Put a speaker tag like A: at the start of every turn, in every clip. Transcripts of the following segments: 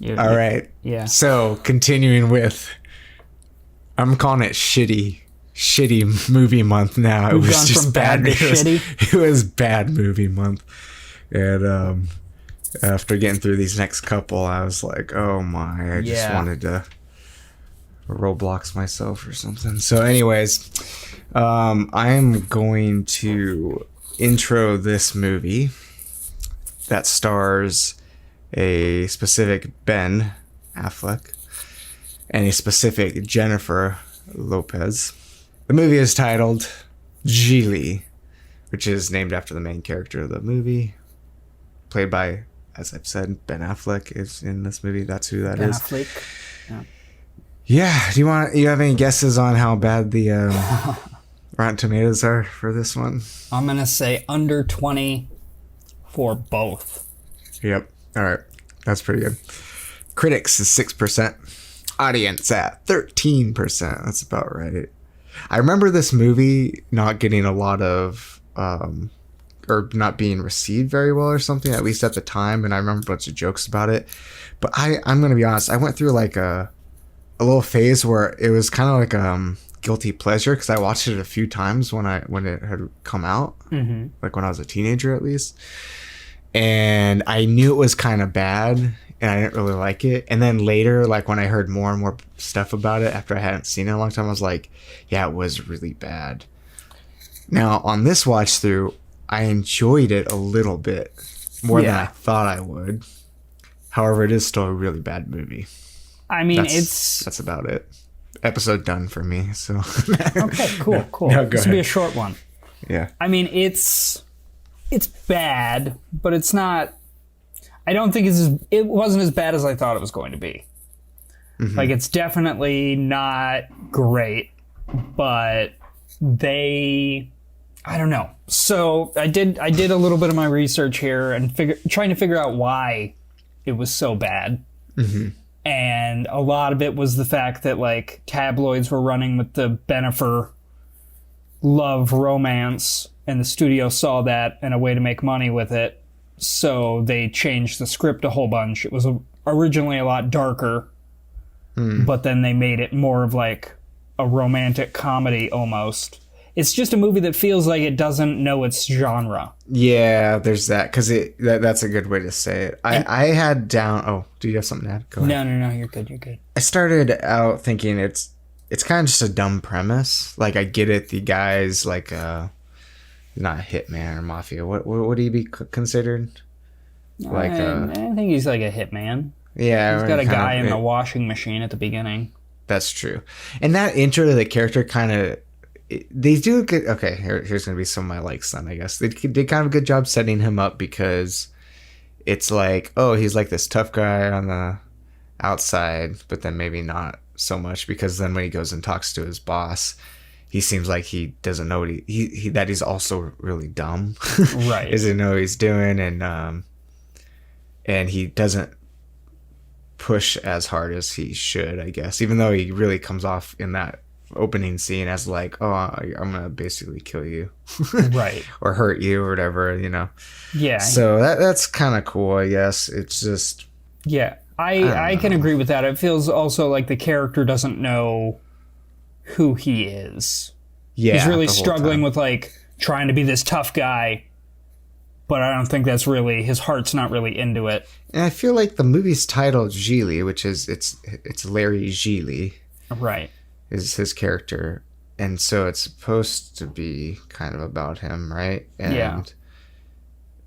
A: All right.
B: Yeah.
A: So continuing with, I'm calling it shitty movie month now.
B: We've
A: it was
B: gone
A: just
B: from bad to shitty.
A: It was bad movie month. And after getting through these next couple, I was like, oh my, I just wanted to Roblox myself or something. So anyways, I'm going to intro this movie that stars a specific Ben Affleck and a specific Jennifer Lopez. The movie is titled Gigli, which is named after the main character of the movie, played by, as I've said, Ben Affleck is in this movie. That's who that is.
B: Ben Affleck.
A: Yeah. Do you have any guesses on how bad the Rotten Tomatoes are for this one?
B: I'm gonna say under 20 for both.
A: Yep. All right. That's pretty good. Critics is 6%. Audience at 13%. That's about right. I remember this movie not getting a lot of, or not being received very well or something, at least at the time. And I remember a bunch of jokes about it. But I'm going to be honest. I went through like a little phase where it was kind of like guilty pleasure because I watched it a few times when it had come out, like when I was a teenager at least. And I knew it was kind of bad and I didn't really like it. And then later, like when I heard more and more stuff about it after I hadn't seen it in a long time, I was like, yeah, it was really bad. Now, on this watch through, I enjoyed it a little bit more than I thought I would. However, it is still a really bad movie.
B: I mean,
A: that's about it. Episode done for me. So
B: okay, cool.
A: No,
B: This will be a short one.
A: Yeah.
B: I mean, it's bad, but it's not. I don't think it wasn't as bad as I thought it was going to be. Mm-hmm. Like, it's definitely not great, but I don't know. So I did a little bit of my research here and trying to figure out why it was so bad.
A: Mm-hmm.
B: And a lot of it was the fact that, like, tabloids were running with the Bennifer love romance, and the studio saw that and a way to make money with it. So they changed the script a whole bunch. It was originally a lot darker, but then they made it more of like a romantic comedy almost. It's just a movie that feels like it doesn't know its genre. Yeah,
A: there's that, because that's a good way to say it. I had down... Oh, do you have something to add? Go ahead.
B: No, you're good.
A: I started out thinking it's kind of just a dumb premise. Like, I get it, the guy's like not a hitman or mafia. What would he be considered? Like
B: I think he's like a hitman.
A: Yeah.
B: He's got a guy in the washing machine at the beginning.
A: That's true. And that intro to the character kind of... They do a good... Okay, here's going to be some of my likes then, I guess. They did kind of a good job setting him up because it's like, oh, he's like this tough guy on the outside, but then maybe not so much, because then when he goes and talks to his boss, he seems like he doesn't know what that he's also really dumb.
B: Right.
A: Doesn't know what he's doing, and he doesn't push as hard as he should, I guess, even though he really comes off in that opening scene as like, oh, I'm gonna basically kill you.
B: Right.
A: Or hurt you or whatever, you know.
B: Yeah.
A: So that's kind of cool, I guess. It's just...
B: Yeah. I can agree with that. It feels also like the character doesn't know who he is.
A: Yeah.
B: He's really struggling with like trying to be this tough guy, but I don't think that's really, his heart's not really into it.
A: And I feel like the movie's titled Gigli, which is it's Larry Gigli.
B: Right.
A: Is his character. And so it's supposed to be kind of about him, right? And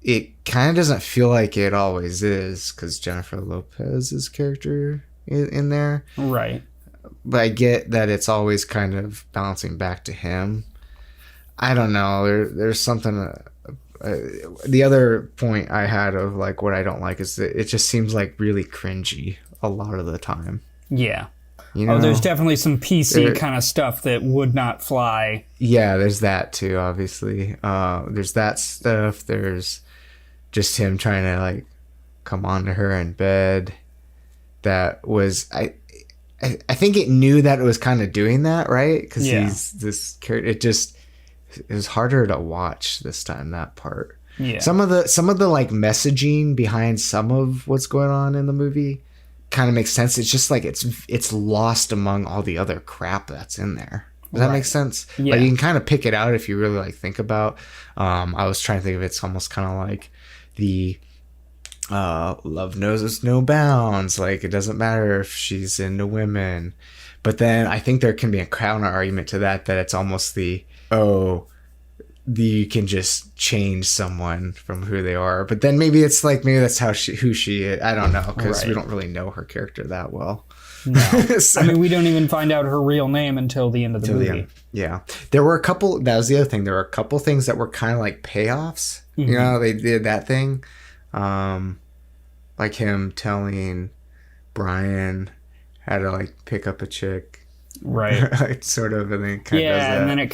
A: it kind of doesn't feel like it always is, because Jennifer Lopez's character is in there.
B: Right.
A: But I get that it's always kind of balancing back to him. I don't know. There's something... the other point I had of like what I don't like is that it just seems like really cringy a lot of the time.
B: Yeah.
A: You know?
B: There's definitely some PC kind of stuff that would not fly.
A: Yeah, there's that too, obviously. There's that stuff. There's just him trying to like come on to her in bed. That was... I think it knew that it was kind of doing that, right? Because he's this character. It was harder to watch this time, that part.
B: Yeah.
A: Some of the like messaging behind some of what's going on in the movie kind of makes sense. It's just like it's lost among all the other crap that's in there. Does that make sense?
B: Yeah.
A: Like you can kind of pick it out if you really like think about. I was trying to think of it's almost kind of like the love knows no bounds. Like it doesn't matter if she's into women, but then I think there can be a counter argument to that it's almost you can just change someone from who they are. But then maybe it's like maybe that's who she is. I don't know because we don't really know her character that well.
B: No. So, I mean, we don't even find out her real name until the end of the movie.
A: Yeah. There were a couple, that was the other thing. There were a couple things that were kind of like payoffs. Mm-hmm. You know, they did that thing. Like him telling Brian how to like pick up a chick.
B: Right.
A: Sort of, and then it kind of does that.
B: Yeah, and then it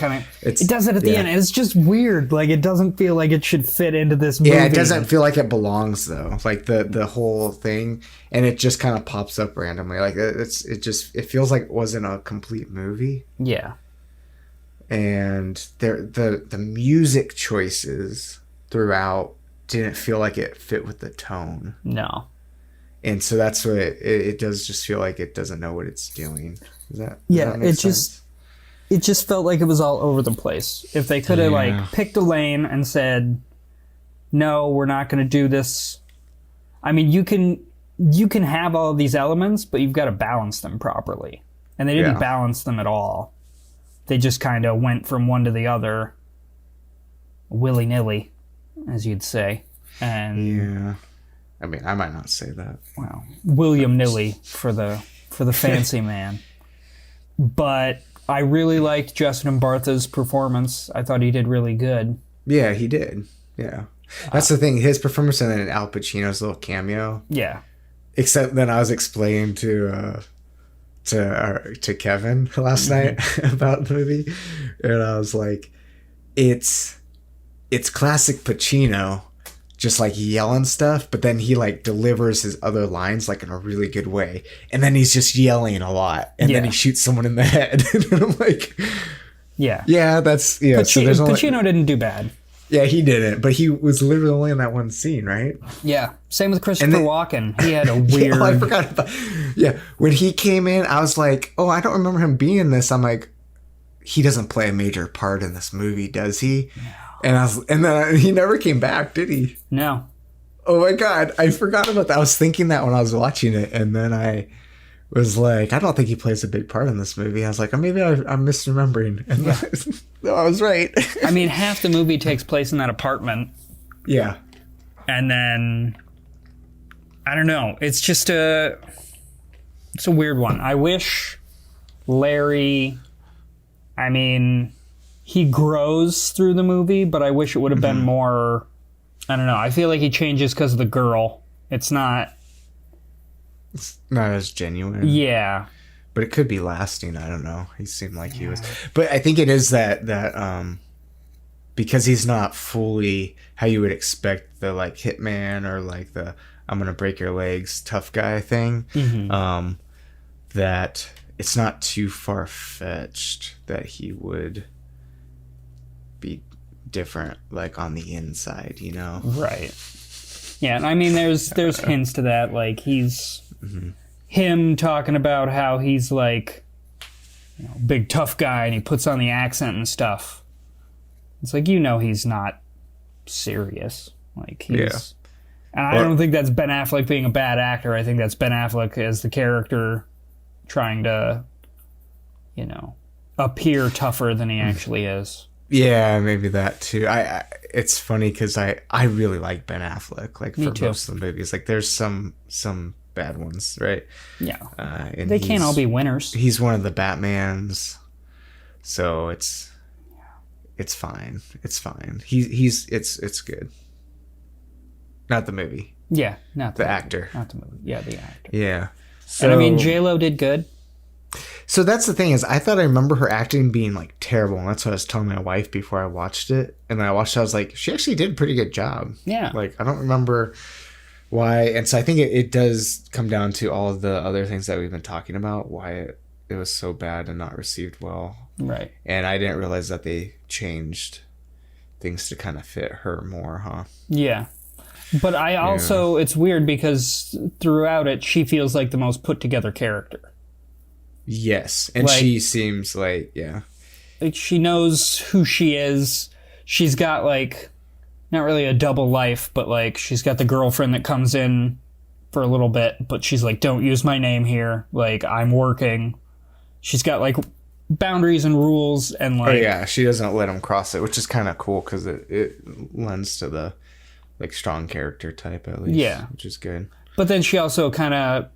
B: does it at the end. It's just weird. Like, it doesn't feel like it should fit into this movie.
A: Yeah, it doesn't feel like it belongs, though. Like, the whole thing, and it just kind of pops up randomly. Like, it feels like it wasn't a complete movie.
B: Yeah.
A: And the music choices throughout didn't feel like it fit with the tone.
B: No.
A: And so that's what it does just feel like it doesn't know what it's doing. Does that
B: it just felt like it was all over the place. If they could have like picked a lane and said, no, we're not going to do this. I mean, you can have all of these elements, but you've got to balance them properly. And they didn't balance them at all. They just kind of went from one to the other willy-nilly, as you'd say. And
A: yeah. I mean, I might not say that.
B: Wow. William Nilly for the fancy man. But I really liked Justin Bartha's performance. I thought he did really good.
A: Yeah, he did. Yeah. That's the thing. His performance and then Al Pacino's little cameo.
B: Yeah.
A: Except then I was explaining to Kevin last night about the movie. And I was like, it's classic Pacino. Just like yelling stuff, but then he like delivers his other lines like in a really good way, and then he's just yelling a lot, and then he shoots someone in the head. And I'm like, that's
B: Pacino didn't do bad.
A: Yeah, he didn't, but he was literally only in that one scene, right?
B: Yeah, same with Christopher Walken. He had a weird.
A: I forgot about. Yeah, when he came in, I was like, oh, I don't remember him being in this. I'm like, he doesn't play a major part in this movie, does he? No. And then he never came back, did he?
B: No.
A: Oh my God, I forgot about that. I was thinking that when I was watching it, and then I was like, I don't think he plays a big part in this movie. I was like, oh, maybe I'm misremembering. And no, I was right.
B: I mean, half the movie takes place in that apartment.
A: Yeah.
B: And then, I don't know. It's just it's a weird one. I wish Larry, I mean, he grows through the movie, but I wish it would have been more, I don't know. I feel like he changes because of the girl. It's not
A: as genuine.
B: Yeah.
A: But it could be lasting. I don't know. He seemed like he was. But I think it is that because he's not fully how you would expect the like hitman or like the I'm going to break your legs tough guy thing. That it's not too far-fetched that he would be different like on the inside, you know?
B: Right. Yeah, and I mean there's hints to that, like he's him talking about how he's like, you know, big tough guy and he puts on the accent and stuff. It's like, you know, he's not serious. Like he's and I don't think that's Ben Affleck being a bad actor. I think that's Ben Affleck as the character trying to, you know, appear tougher than he actually is. Yeah,
A: maybe that too. It's funny because I really like Ben Affleck. Like for most of the movies, like there's some bad ones, right?
B: Yeah, and they can't all be winners.
A: He's one of the Batmans, so it's fine. It's fine. It's good. Not the movie.
B: Yeah, not
A: the actor.
B: Not the movie. Yeah, the actor.
A: Yeah.
B: So, and I mean, J-Lo did good.
A: So that's the thing is, I thought I remember her acting being like terrible, and that's what I was telling my wife before I watched it. And then I watched it, I was like, she actually did a pretty good job.
B: Yeah.
A: Like I don't remember why, and so I think it does come down to all of the other things that we've been talking about, why it was so bad and not received well.
B: Right.
A: And I didn't realize that they changed things to kind of fit her more, huh?
B: Yeah. But I also, it's weird because throughout it, she feels like the most put together character.
A: Yes. And
B: Like-
A: she seems like, yeah.
B: Like, she knows who she is. She's got, like, not really a double life, but, like, she's got the girlfriend that comes in for a little bit, but she's like, don't use my name here. Like, I'm working. She's got, like, boundaries and rules, and, like...
A: Oh, yeah, she doesn't let him cross it, which is kind of cool, because it lends to the, like, strong character type, at least.
B: Yeah.
A: Which is good.
B: But then she also kind of...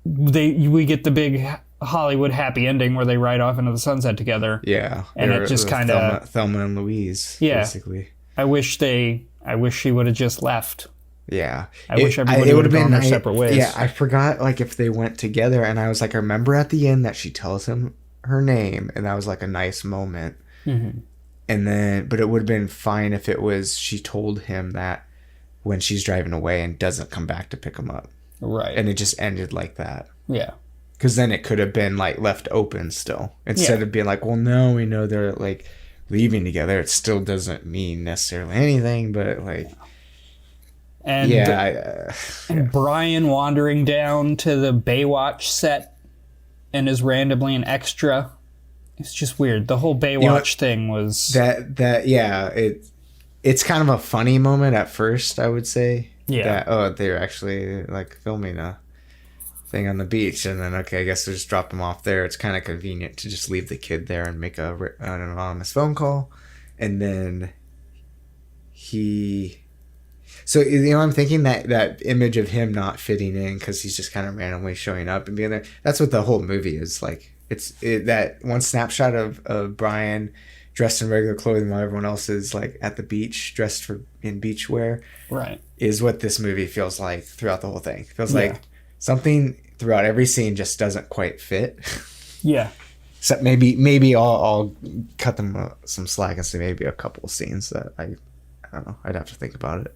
B: We get the big Hollywood happy ending where they ride off into the sunset together.
A: Yeah.
B: And it just kind of...
A: Thelma and Louise,
B: yeah,
A: basically.
B: I wish she would have just left.
A: Yeah.
B: I wish everybody would have gone their separate ways.
A: Yeah, I forgot, like, if they went together, and I was like, I remember at the end that she tells him her name, and that was, like, a nice moment.
B: Mm-hmm.
A: And then, but it would have been fine if it was, she told him that when she's driving away and doesn't come back to pick him up.
B: Right.
A: And it just ended like that.
B: Yeah.
A: Because then it could have been, like, left open still. Instead of being like, well, no, we know they're, like, leaving together. It still doesn't mean necessarily anything, but, like...
B: And, and Brian wandering down to the Baywatch set and is randomly an extra. It's just weird. The whole Baywatch thing was...
A: It's kind of a funny moment at first, I would say.
B: Yeah.
A: That, they're actually, like, filming a thing on the beach, and then, okay, I guess they'll just drop them off there. It's kind of convenient to just leave the kid there and make an anonymous phone call. And then So, I'm thinking that image of him not fitting in because he's just kind of randomly showing up and being there. That's what the whole movie is like. That one snapshot of Brian dressed in regular clothing while everyone else is, like, at the beach dressed in beach wear.
B: Right.
A: Is what this movie feels like throughout the whole thing. It feels like something throughout every scene just doesn't quite fit.
B: Yeah.
A: So maybe I'll cut them some slack and say maybe a couple of scenes that I don't know. I'd have to think about it.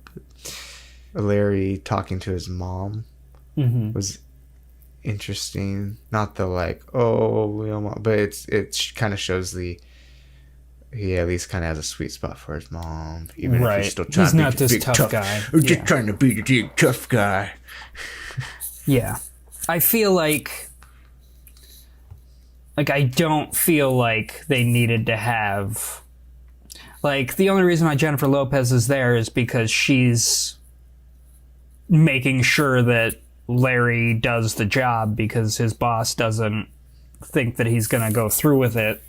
A: But Larry talking to his mom was interesting. Not the, like, but it kind of shows he at least kind of has a sweet spot for his mom, even if he's still trying
B: he's
A: to be
B: not this tough guy.
A: Just trying to be the big tough guy.
B: Yeah, I feel like I don't feel like they needed to have, like, the only reason why Jennifer Lopez is there is because she's making sure that Larry does the job because his boss doesn't think that he's going to go through with it.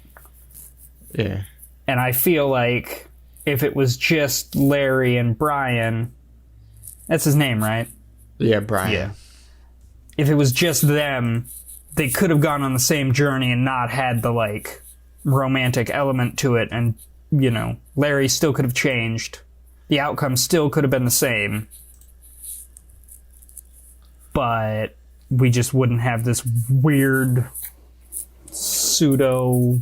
A: Yeah.
B: And I feel like if it was just Larry and Brian, that's his name, right?
A: Yeah, Brian.
B: Yeah. If it was just them, they could have gone on the same journey and not had the, like, romantic element to it. And, you know, Larry still could have changed. The outcome still could have been the same. But we just wouldn't have this weird pseudo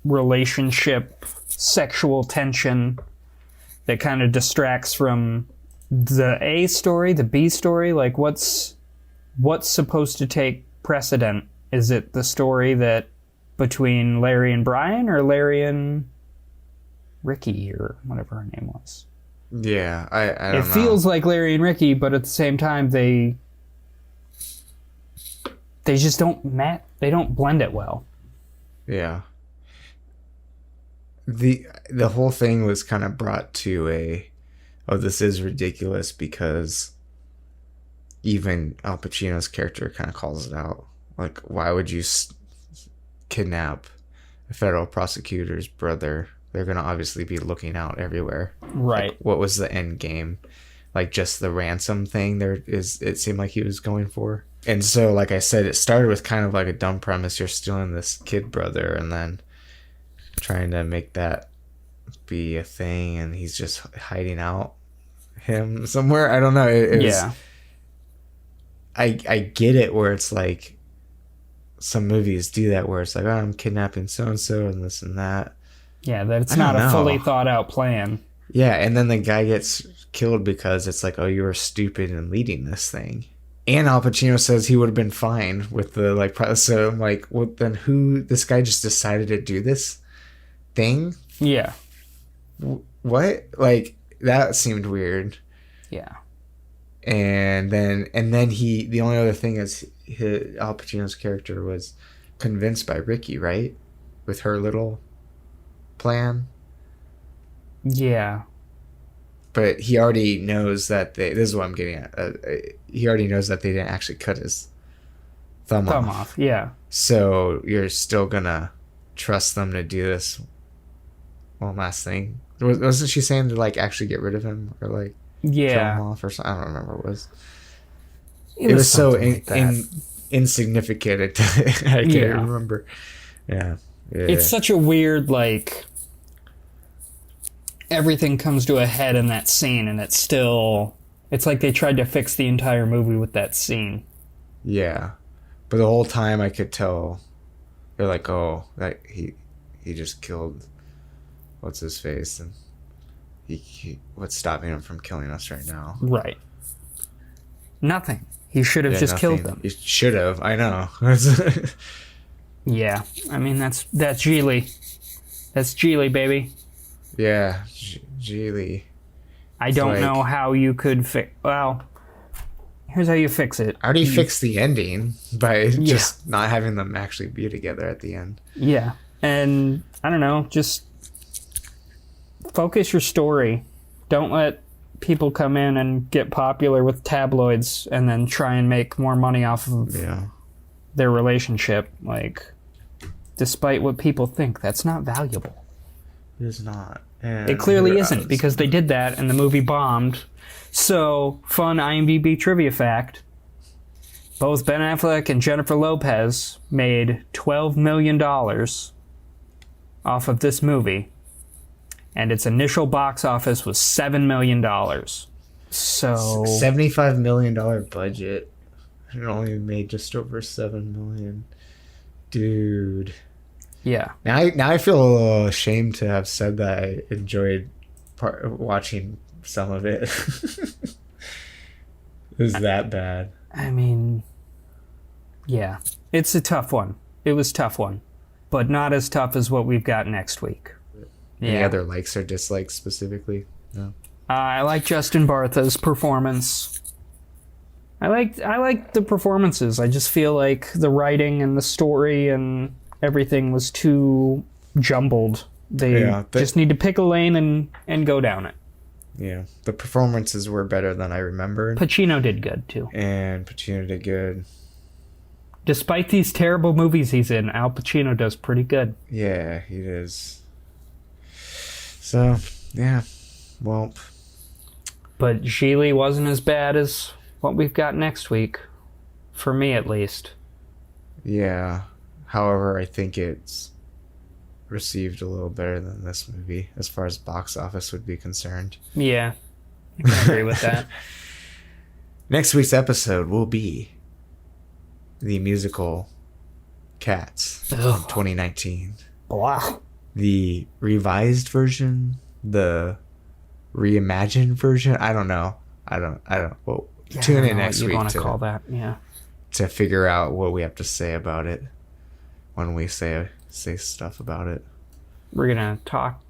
B: relationship, sexual tension that kind of distracts from the A story, the B story. Like, what's supposed to take precedent? Is it the story that between Larry and Brian, or Larry and Ricky, or whatever her name was?
A: Yeah, I don't know.
B: It feels like Larry and Ricky, but at the same time, they just don't they don't blend it well.
A: Yeah. The whole thing was kind of brought to this is ridiculous, because even Al Pacino's character kind of calls it out. Like, why would you kidnap a federal prosecutor's brother? They're going to obviously be looking out everywhere.
B: Right.
A: Like, what was the end game? Like, just the ransom thing it seemed like he was going for. And so, like I said, it started with kind of like a dumb premise. You're stealing this kid brother and then trying to make that be a thing, and he's just hiding out him somewhere. I don't know. I get it, where it's like some movies do that, where it's like, I'm kidnapping so-and-so and this and that.
B: Yeah, that's not a fully thought out plan.
A: Yeah, and then the guy gets killed because it's like, you were stupid in leading this thing. And Al Pacino says he would have been fine with the, like, so I'm like, well, then this guy just decided to do this thing?
B: Yeah.
A: What? Like, that seemed weird.
B: Yeah.
A: And then the only other thing is Al Pacino's character was convinced by Ricky, right? With her little plan.
B: Yeah.
A: But he already knows that this is what I'm getting at. He already knows that they didn't actually cut his thumb off.
B: Yeah.
A: So you're still gonna trust them to do this one last thing. Wasn't she saying to like actually get rid of him or like kill him off or something? I don't remember what it was. It was so insignificant. I can't remember. Yeah.
B: It's such a weird, like, everything comes to a head in that scene, and it's like they tried to fix the entire movie with that scene.
A: Yeah. But the whole time I could tell they're like, oh, that he just killed what's his face, and he what's stopping him from killing us right now?
B: Right. Nothing. He should have just killed them.
A: He should have. I know.
B: Yeah. I mean, that's Gigli. That's Gigli, baby.
A: Yeah, Gigli.
B: I don't know how you could fix... Well, here's how you fix it.
A: I already fixed the ending by just not having them actually be together at the end.
B: Yeah. And, I don't know, just focus your story. Don't let people come in and get popular with tabloids and then try and make more money off of their relationship. Like, despite what people think, that's not valuable.
A: It is not. And
B: it clearly isn't, because they did that and the movie bombed. So, fun IMDb trivia fact. Both Ben Affleck and Jennifer Lopez made $12 million off of this movie. And its initial box office was $7 million. So...
A: $75 million budget. It only made just over $7 million. Dude.
B: Yeah.
A: Now I feel a little ashamed to have said that I enjoyed watching some of it. It was that bad.
B: I mean, yeah. It's a tough one. It was a tough one. But not as tough as what we've got next week.
A: Any other likes or dislikes specifically? No.
B: I like Justin Bartha's performance. I like the performances. I just feel like the writing and the story and everything was too jumbled. They just need to pick a lane and go down it.
A: Yeah, the performances were better than I remembered.
B: Pacino did good too.
A: And Pacino did good.
B: Despite these terrible movies he's in, Al Pacino does pretty good.
A: Yeah, he is. So, yeah, well.
B: But Gigli wasn't as bad as what we've got next week. For me, at least.
A: Yeah. However, I think it's received a little better than this movie, as far as box office would be concerned.
B: Yeah, I can agree with that.
A: Next week's episode will be the musical Cats from 2019.
B: Wow.
A: The revised version, the reimagined version. I don't know. I don't. Well, tune in next week
B: to call that. Yeah.
A: To figure out what we have to say about it when we say stuff about it.
B: We're gonna talk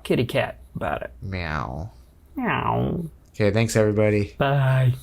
B: kitty cat about it.
A: Meow.
B: Meow.
A: Okay. Thanks, everybody.
B: Bye.